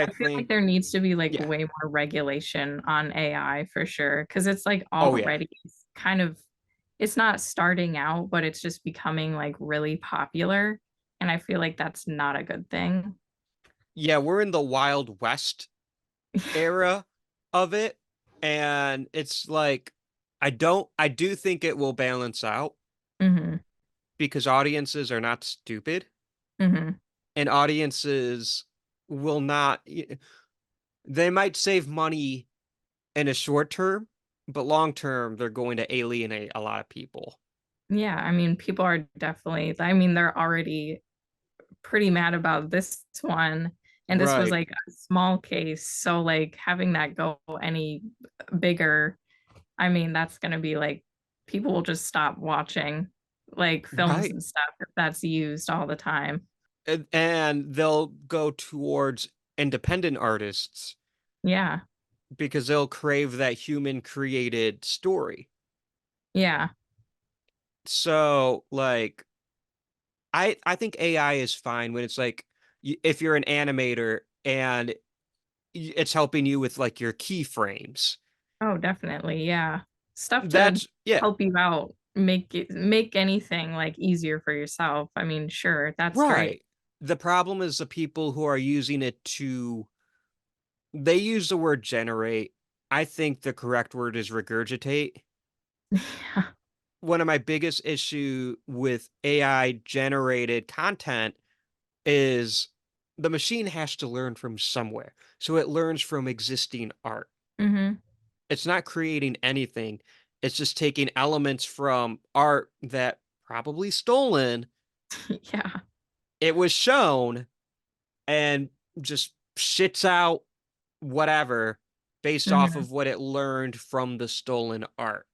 I I feel like think there needs to be like yeah. way more regulation on AI for sure. Cause it's like Oh yeah. already kind of it's not starting out, but it's just becoming like really popular. And I feel like that's not a good thing. Yeah, we're in the Wild West era of it and it's like I do think it will balance out Hmm. because audiences are not stupid Hmm. and audiences will not they might save money in a short term, but long term they're going to alienate a lot of people. Yeah, I mean, people are definitely, I mean, they're already pretty mad about this one. And this was Right. like a small case. So, like, having that go any bigger, I mean, that's going to be like people will just stop watching like films Right. and stuff if that's used all the time. and they'll go towards independent artists Yeah. because they'll crave that human created story. Yeah. So like I think AI is fine when it's like if you're an animator and it's helping you with like your keyframes. Oh, definitely. Yeah. Stuff to That's yeah, help you out, make anything like easier for yourself. I mean, sure, that's great. right. The problem is the people who are using it to they use the word generate. I think the correct word is regurgitate. Yeah. One of my biggest issue with AI generated content is the machine has to learn from somewhere. So it learns from existing art. Hmm. It's not creating anything. It's just taking elements from art that probably stolen. Yeah. It was shown and just shits out whatever based off Hmm. of what it learned from the stolen art.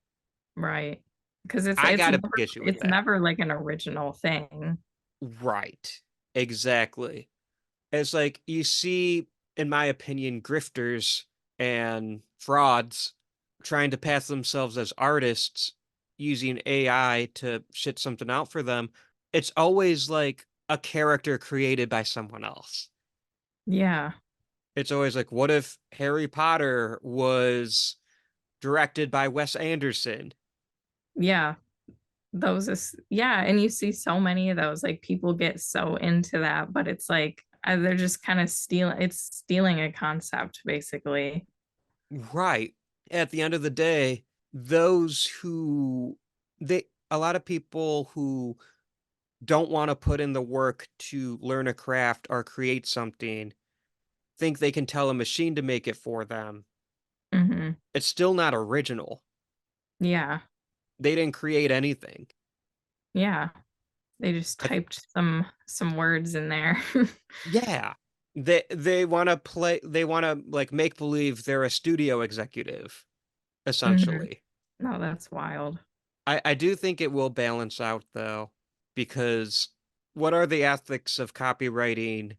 Right. Because it's I it's got a never big issue with it's that. never like an original thing. Right. Exactly. It's like you see, in my opinion, grifters and frauds trying to pass themselves as artists using AI to shit something out for them. It's always like a character created by someone else. Yeah. It's always like, what if Harry Potter was directed by Wes Anderson? Yeah. Those is yeah, and you see so many of those, like, people get so into that, but it's like, they're just kinda stealing a concept, basically. Right. At the end of the day, those who they a lot of people who don't want to put in the work to learn a craft or create something think they can tell a machine to make it for them. Mhm. It's still not original. Yeah. They didn't create anything. Yeah. They just I th- typed some words in there. yeah. They want to play they want to like make believe they're a studio executive Mhm. essentially. No, that's wild. I do think it will balance out though because what are the ethics of copywriting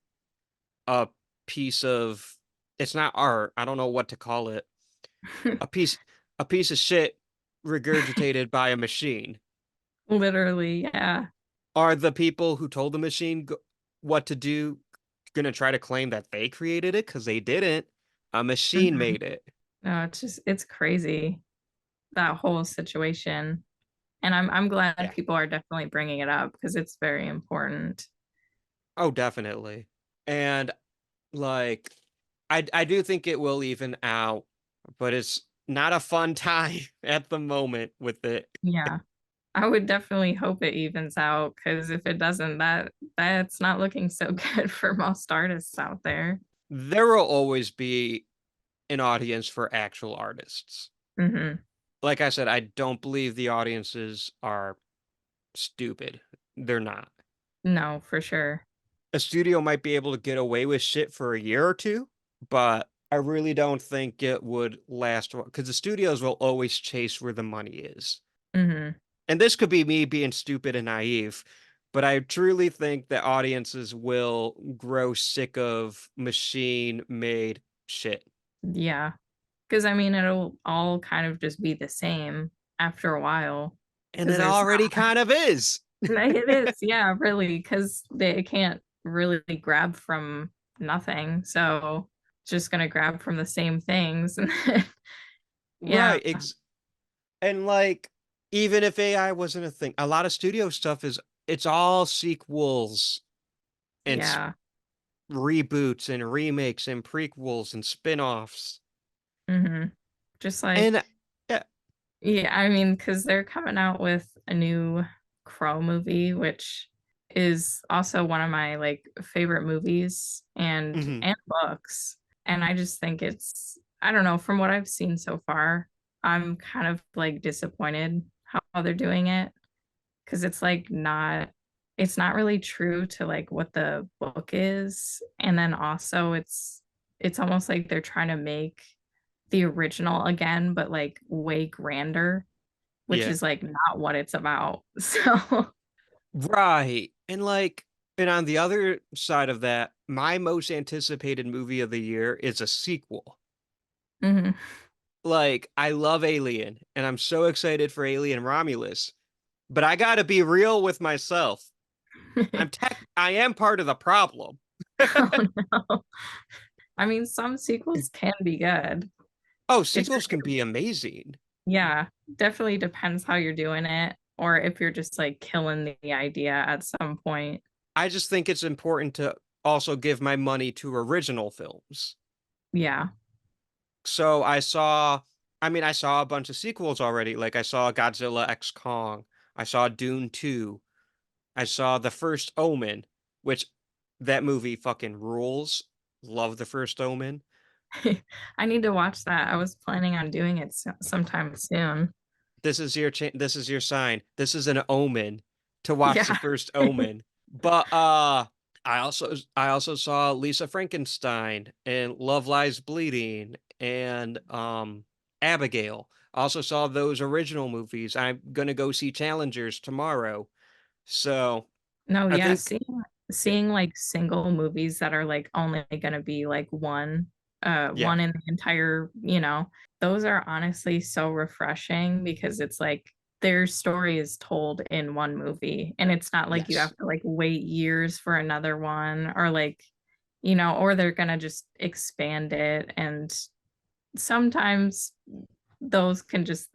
a piece of it's not art. I don't know what to call it. A piece a piece of shit regurgitated by a machine. Literally, yeah. Are the people who told the machine what to do going to try to claim that they created it cuz they didn't? A machine Mhm. made it. No, it's crazy, that whole situation, and I'm glad Yeah. people are definitely bringing it up because it's very important. Oh, definitely. And like I do think it will even out, but it's not a fun time at the moment with it. Yeah. I would definitely hope it evens out because if it doesn't, that's not looking so good for most artists out there. There will always be an audience for actual artists. Hmm. Like I said, I don't believe the audiences are stupid. They're not. No, for sure. A studio might be able to get away with shit for a year or two, but I really don't think it would last because the studios will always chase where the money is. Hmm. And this could be me being stupid and naive, but I truly think that audiences will grow sick of machine made shit. Yeah. Because I mean, it'll all kind of just be the same after a while And because it there's already kind of is. it is, yeah, really, because they can't really grab from nothing. So just gonna grab from the same things. And then, yeah. Right. And like, even if AI wasn't a thing, a lot of studio stuff is it's all sequels and Yeah. reboots and remakes and prequels and spin-offs. Hmm. Just like, And yeah, yeah, I mean, because they're coming out with a new Crow movie, which is also one of my like favorite movies mhm. and books. And I just think I don't know, from what I've seen so far, I'm kind of like disappointed how they're doing it because it's not really true to like what the book is. And then also it's almost like they're trying to make the original again, but like way grander, which Yeah. is like not what it's about. So Right. And like And on the other side of that, my most anticipated movie of the year is a sequel. Hmm. Like, I love Alien, and I'm so excited for Alien Romulus, but I gotta be real with myself. I am part of the problem. Oh no. I mean, some sequels can be good. Oh, It's sequels can be amazing. yeah, definitely depends how you're doing it, or if you're just like killing the idea at some point. I just think it's important to also give my money to original films. Yeah. So I saw a bunch of sequels already. Like I saw Godzilla X Kong, I saw Dune 2, I saw The First Omen, which that movie fucking rules. Love The First Omen. I need to watch that. I was planning on doing it sometime soon. This is your sign. This is an omen to watch The Yeah. First Omen. But I also saw Lisa Frankenstein and Love Lies Bleeding and Abigail. I also saw those original movies. I'm gonna go see Challengers tomorrow. So No, I yeah, think seeing like single movies that are like only gonna be like yeah. one in the entire, those are honestly so refreshing because it's like their story is told in one movie and it's not like you Yes. have to like wait years for another one or like, or they're gonna just expand it and sometimes those can just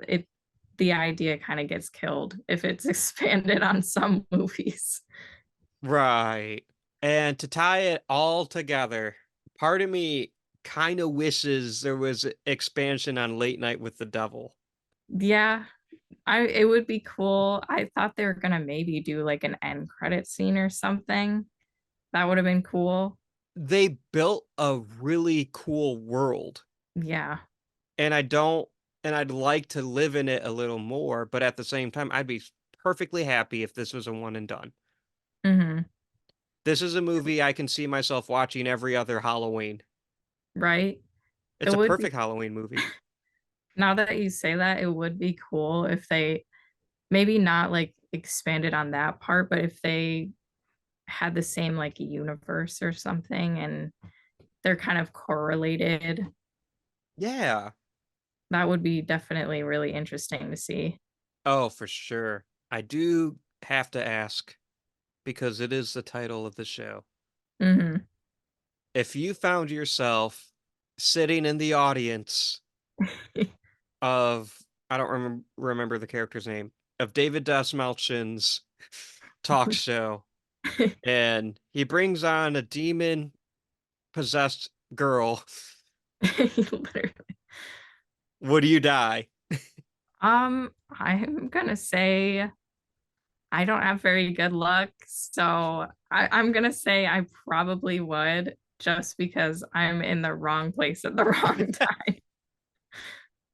the idea kind of gets killed if it's expanded on some movies. Right. And to tie it all together, part of me kind of wishes there was expansion on Late Night with the Devil. Yeah, I it would be cool. I thought they were gonna maybe do like an end credit scene or something. That would have been cool. They built a really cool world, Yeah. and I don't, and I'd like to live in it a little more, but at the same time, I'd be perfectly happy if this was a one and done. Hmm. This is a movie I can see myself watching every other Halloween. Right. It It's a would be perfect Halloween movie. now that you say that, it would be cool if they maybe not like expanded on that part, but if they had the same like universe or something and they're kind of correlated, Yeah. that would be definitely really interesting to see. Oh, for sure. I do have to ask, because it is the title of the show. Hmm. If you found yourself sitting in the audience of, I don't remember the character's name, of David Dasmalchian's talk show, and he brings on a demon possessed girl, Literally. would you die? I'm gonna say I don't have very good luck, so I'm gonna say I probably would just because I'm in the wrong place at the wrong time.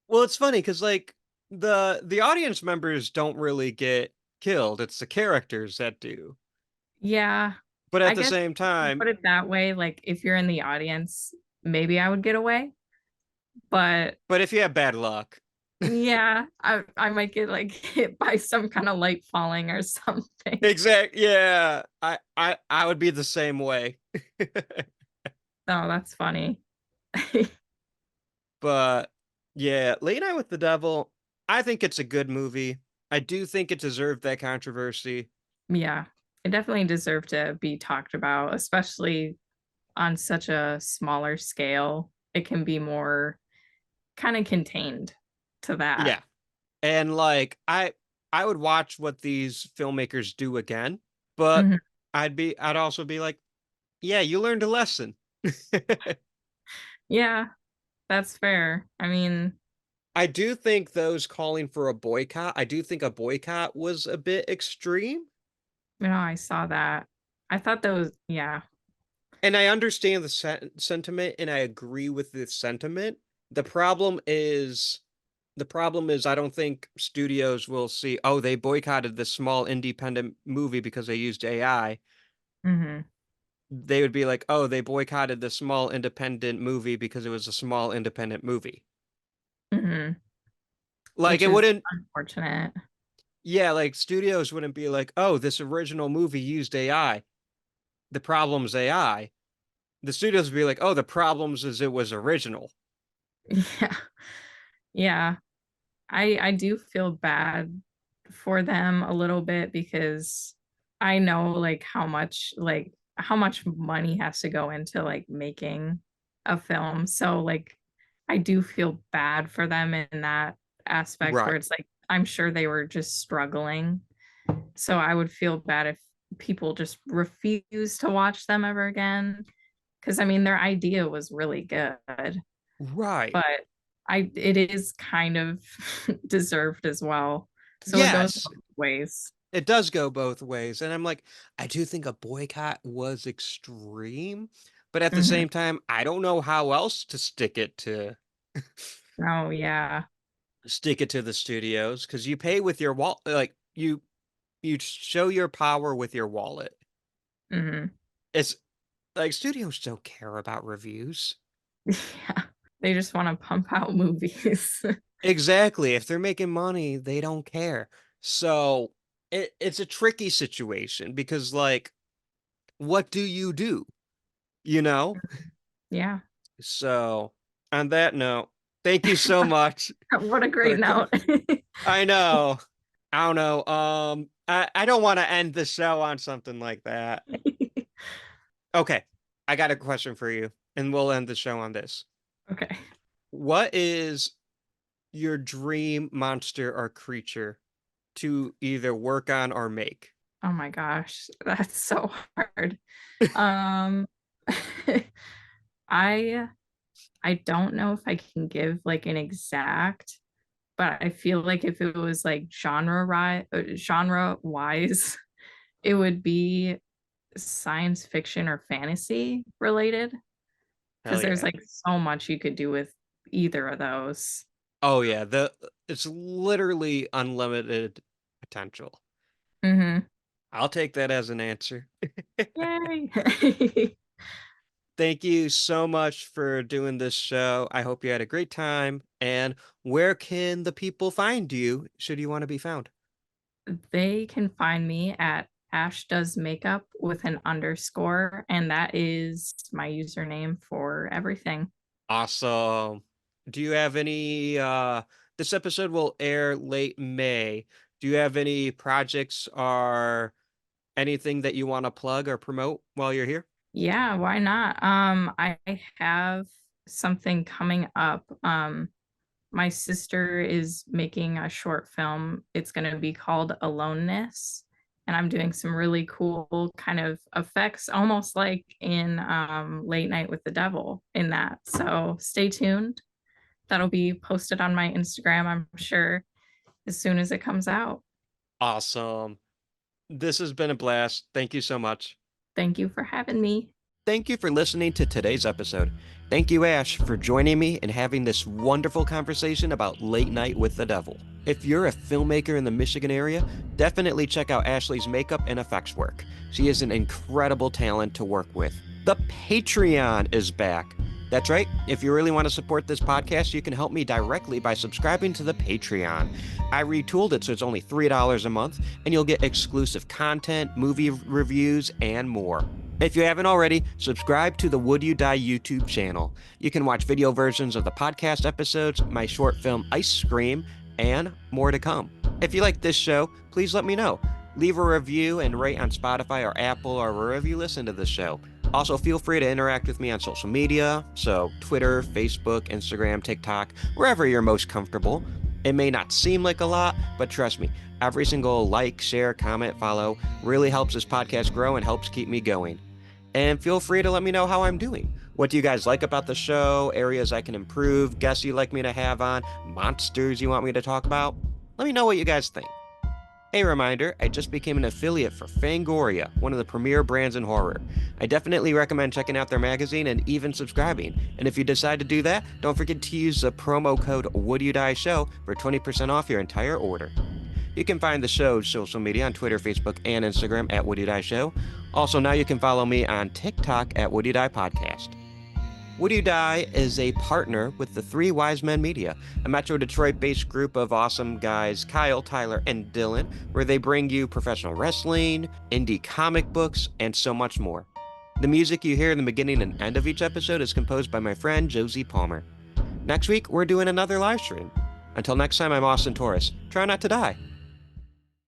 Well, it's funny because like the audience members don't really get killed. It's the characters that do. Yeah, But at I the guess same put time, it that way, like if you're in the audience, maybe I would get away. But but if you have bad luck, yeah, I might get like hit by some kind of light falling or something. yeah, I would be the same way. Oh, that's funny. But yeah, Late Night with the Devil, I think it's a good movie. I do think it deserved that controversy. Yeah, it definitely deserved to be talked about, especially on such a smaller scale. It can be more kind of contained to that. Yeah. And like I would watch what these filmmakers do again, but Mhm. I'd also be like, yeah, you learned a lesson. Yeah, that's fair. I mean, I do think those calling for a boycott, I do think a boycott was a bit extreme. I saw that. I thought those, yeah. And I understand the sentiment and I agree with the sentiment. The problem is the problem is I don't think studios will see, oh, they boycotted this small independent movie because they used AI. Hmm. They would be like, oh, they boycotted the small independent movie because it was a small independent movie. Hmm. Like Which it is wouldn't, unfortunate. yeah, like studios wouldn't be like, oh, this original movie used AI. the problem's AI, the studios would be like, oh, the problems is it was original. Yeah. Yeah. I do feel bad for them a little bit because I know how much money has to go into like making a film. So like I do feel bad for them in that aspect where Right. it's like I'm sure they were just struggling. So I would feel bad if people just refuse to watch them ever again. Because I mean their idea was really good, Right. but it is kind of deserved as well. So it goes Yes, both ways. it does go both ways. And I'm like, I do think a boycott was extreme, but at the Mhm. same time, I don't know how else to stick it to Oh yeah. the studios because you pay with your wallet, like you show your power with your wallet. Mhm. It's like studios don't care about reviews. Yeah. They just want to pump out movies. Exactly. If they're making money, they don't care. So it's a tricky situation because like, what do you do? You know? Yeah. So on that note, thank you so much What a for great note. I know. I don't know. I don't want to end the show on something like that. Okay. I got a question for you, and we'll end the show on this. Okay. What is your dream monster or creature to either work on or make? Oh my gosh, that's so hard. Um I I don't know if I can give like an exact, but I feel like if it was like genre wise, it would be science fiction or fantasy related because Hell there's yeah. like so much you could do with either of those. Oh yeah, the it's literally unlimited potential. Mhm. I'll take that as an answer. Yay. Thank you so much for doing this show. I hope you had a great time. And where can the people find you should you want to be found? They can find me at Ash Does Makeup with an underscore, and that is my username for everything. Awesome. Do you have any this episode will air late May. Do you have any projects or anything that you want to plug or promote while you're here? Yeah, why not? I have something coming up. My sister is making a short film. It's going to be called Aloneness, and I'm doing some really cool kind of effects, almost like in Late Night with the Devil in that. So stay tuned. That'll be posted on my Instagram, I'm sure, as soon as it comes out. Awesome. This has been a blast. Thank you so much. Thank you for having me. Thank you for listening to today's episode. Thank you, Ash, for joining me and having this wonderful conversation about Late Night with the Devil. If you're a filmmaker in the Michigan area, definitely check out Ashley's makeup and effects work. She is an incredible talent to work with. The Patreon is back. That's right. If you really want to support this podcast, you can help me directly by subscribing to the Patreon. I retooled it so it's only $3 a month, and you'll get exclusive content, movie reviews, and more. If you haven't already, subscribe to the Would You Die YouTube channel. You can watch video versions of the podcast episodes, my short film Ice Cream, and more to come. If you like this show, please let me know. Leave a review and rate on Spotify or Apple or wherever you listen to the show. Also, feel free to interact with me on social media, so Twitter, Facebook, Instagram, TikTok, wherever you're most comfortable. It may not seem like a lot, but trust me, every single like, share, comment, follow really helps this podcast grow and helps keep me going. And feel free to let me know how I'm doing. What do you guys like about the show? Areas I can improve? Guests you'd like me to have on? Monsters you want me to talk about? Let me know what you guys think. A reminder, I just became an affiliate for Fangoria, one of the premier brands in horror. I definitely recommend checking out their magazine and even subscribing. And if you decide to do that, don't forget to use the promo code WoodYouDieShow for 20% off your entire order. You can find the show's social media on Twitter, Facebook, and Instagram at Would You Die Show. Also, now you can follow me on TikTok at Would You Die Podcast. Would You Die is a partner with the Three Wise Men Media, a Metro Detroit-based group of awesome guys, Kyle, Tyler, and Dylan, where they bring you professional wrestling, indie comic books, and so much more. The music you hear in the beginning and end of each episode is composed by my friend Josie Palmer. Next week, we're doing another live stream. Until next time, I'm Austin Torres. Try not to die.